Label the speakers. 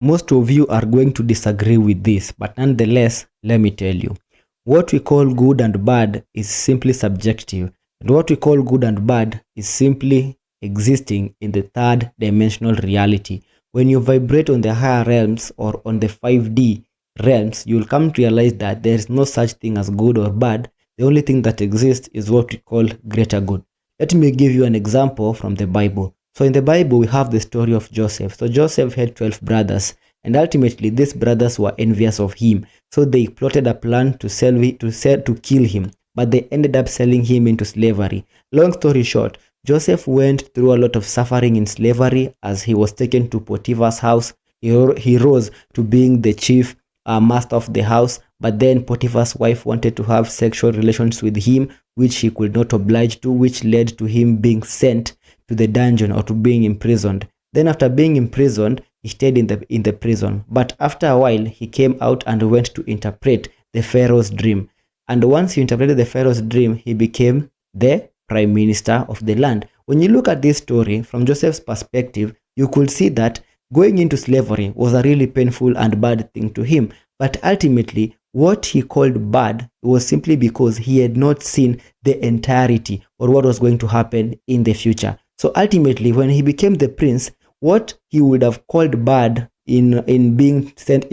Speaker 1: Most of you are going to disagree with this, but nonetheless, let me tell you. What we call good and bad is simply subjective. And what we call good and bad is simply existing in the third dimensional reality. When you vibrate on the higher realms or on the 5D realms, you will come to realize that there is no such thing as good or bad. The only thing that exists is what we call greater good. Let me give you an example from the Bible. So in the Bible, we have the story of Joseph. So Joseph had 12 brothers, and ultimately these brothers were envious of him. So they plotted a plan to kill him, but they ended up selling him into slavery. Long story short, Joseph went through a lot of suffering in slavery as he was taken to Potiphar's house. He rose to being the chief master of the house, but then Potiphar's wife wanted to have sexual relations with him, which he could not oblige to, which led to him being sent to the dungeon or to being imprisoned. Then after being imprisoned, he stayed in the prison. But after a while, he came out and went to interpret the Pharaoh's dream. And once he interpreted the Pharaoh's dream, he became the prime minister of the land. When you look at this story from Joseph's perspective, you could see that going into slavery was a really painful and bad thing to him. But ultimately, what he called bad was simply because he had not seen the entirety or what was going to happen in the future. So ultimately, when he became the prince, what he would have called bad in being sent into